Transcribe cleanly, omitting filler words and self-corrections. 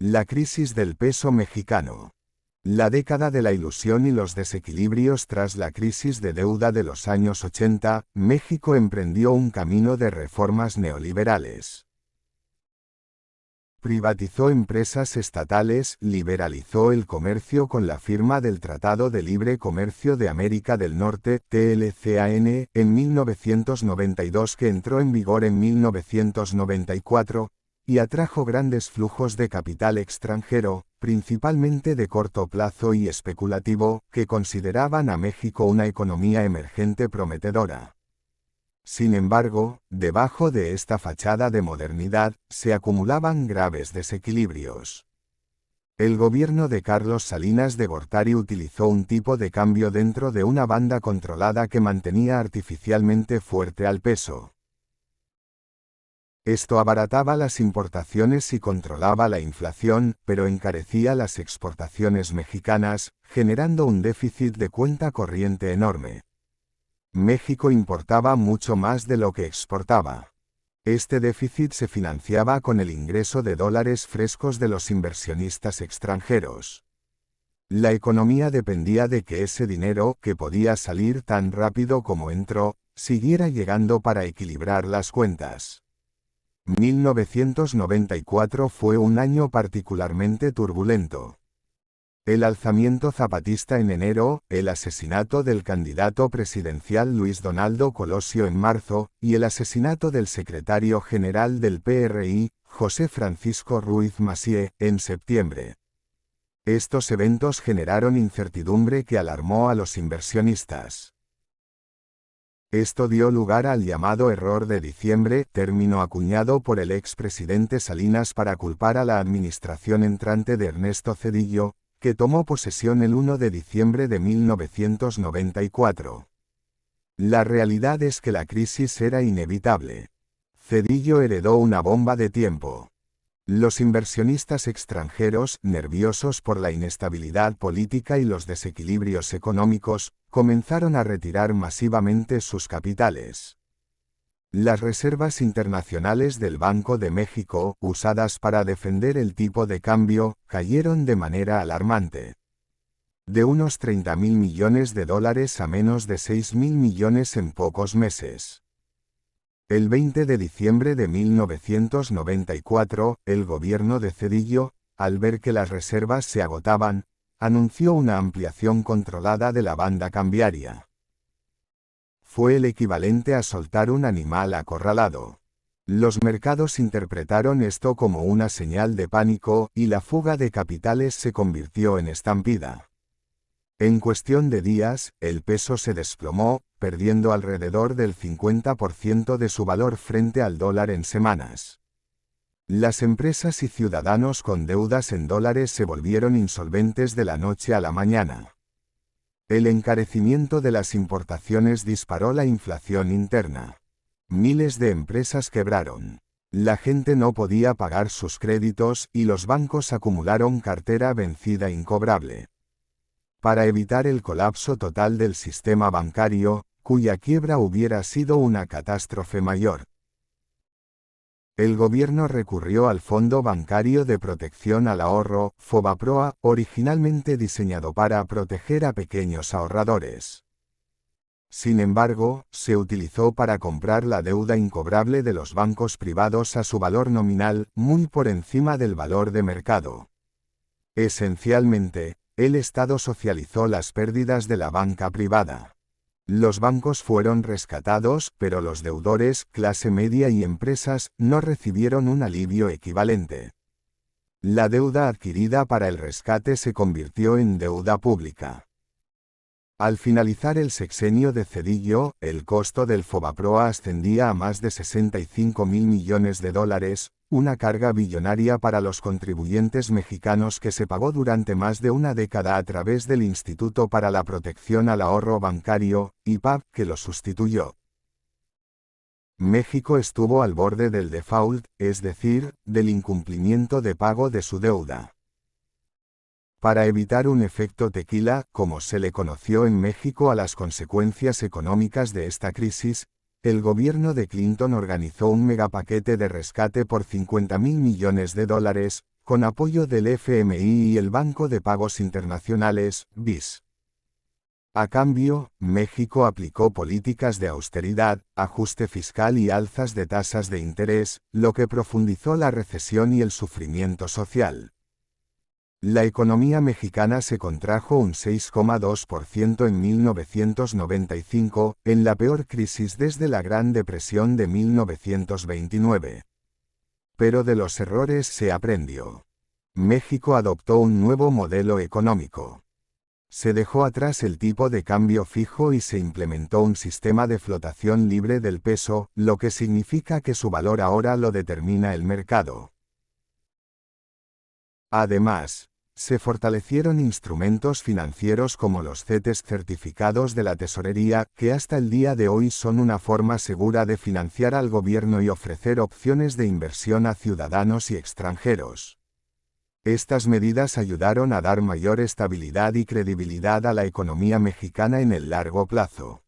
La crisis del peso mexicano. La década de la ilusión y los desequilibrios. Tras la crisis de deuda de los años 80, México emprendió un camino de reformas neoliberales. Privatizó empresas estatales, liberalizó el comercio con la firma del Tratado de Libre Comercio de América del Norte, TLCAN, en 1992, que entró en vigor en 1994, y atrajo grandes flujos de capital extranjero, principalmente de corto plazo y especulativo, que consideraban a México una economía emergente prometedora. Sin embargo, debajo de esta fachada de modernidad, se acumulaban graves desequilibrios. El gobierno de Carlos Salinas de Gortari utilizó un tipo de cambio dentro de una banda controlada que mantenía artificialmente fuerte al peso. Esto abarataba las importaciones y controlaba la inflación, pero encarecía las exportaciones mexicanas, generando un déficit de cuenta corriente enorme. México importaba mucho más de lo que exportaba. Este déficit se financiaba con el ingreso de dólares frescos de los inversionistas extranjeros. La economía dependía de que ese dinero, que podía salir tan rápido como entró, siguiera llegando para equilibrar las cuentas. 1994 fue un año particularmente turbulento. El alzamiento zapatista en enero, el asesinato del candidato presidencial Luis Donaldo Colosio en marzo, y el asesinato del secretario general del PRI, José Francisco Ruiz Massieu, en septiembre. Estos eventos generaron incertidumbre que alarmó a los inversionistas. Esto dio lugar al llamado error de diciembre, término acuñado por el expresidente Salinas para culpar a la administración entrante de Ernesto Zedillo, que tomó posesión el 1 de diciembre de 1994. La realidad es que la crisis era inevitable. Zedillo heredó una bomba de tiempo. Los inversionistas extranjeros, nerviosos por la inestabilidad política y los desequilibrios económicos, comenzaron a retirar masivamente sus capitales. Las reservas internacionales del Banco de México, usadas para defender el tipo de cambio, cayeron de manera alarmante. De unos 30.000 millones de dólares a menos de 6.000 millones en pocos meses. El 20 de diciembre de 1994, el gobierno de Zedillo, al ver que las reservas se agotaban, anunció una ampliación controlada de la banda cambiaria. Fue el equivalente a soltar un animal acorralado. Los mercados interpretaron esto como una señal de pánico, y la fuga de capitales se convirtió en estampida. En cuestión de días, el peso se desplomó, perdiendo alrededor del 50% de su valor frente al dólar en semanas. Las empresas y ciudadanos con deudas en dólares se volvieron insolventes de la noche a la mañana. El encarecimiento de las importaciones disparó la inflación interna. Miles de empresas quebraron. La gente no podía pagar sus créditos y los bancos acumularon cartera vencida incobrable. Para evitar el colapso total del sistema bancario, cuya quiebra hubiera sido una catástrofe mayor, el gobierno recurrió al Fondo Bancario de Protección al Ahorro, FOBAPROA, originalmente diseñado para proteger a pequeños ahorradores. Sin embargo, se utilizó para comprar la deuda incobrable de los bancos privados a su valor nominal, muy por encima del valor de mercado. Esencialmente, el Estado socializó las pérdidas de la banca privada. Los bancos fueron rescatados, pero los deudores, clase media y empresas, no recibieron un alivio equivalente. La deuda adquirida para el rescate se convirtió en deuda pública. Al finalizar el sexenio de Zedillo, el costo del FOBAPROA ascendía a más de 65.000 millones de dólares, una carga billonaria para los contribuyentes mexicanos que se pagó durante más de una década a través del Instituto para la Protección al Ahorro Bancario, IPAB, que lo sustituyó. México estuvo al borde del default, es decir, del incumplimiento de pago de su deuda. Para evitar un efecto tequila, como se le conoció en México a las consecuencias económicas de esta crisis, el gobierno de Clinton organizó un megapaquete de rescate por 50.000 millones de dólares, con apoyo del FMI y el Banco de Pagos Internacionales, BIS. A cambio, México aplicó políticas de austeridad, ajuste fiscal y alzas de tasas de interés, lo que profundizó la recesión y el sufrimiento social. La economía mexicana se contrajo un 6,2% en 1995, en la peor crisis desde la Gran Depresión de 1929. Pero de los errores se aprendió. México adoptó un nuevo modelo económico. Se dejó atrás el tipo de cambio fijo y se implementó un sistema de flotación libre del peso, lo que significa que su valor ahora lo determina el mercado. Además, se fortalecieron instrumentos financieros como los CETES certificados de la tesorería, que hasta el día de hoy son una forma segura de financiar al gobierno y ofrecer opciones de inversión a ciudadanos y extranjeros. Estas medidas ayudaron a dar mayor estabilidad y credibilidad a la economía mexicana en el largo plazo.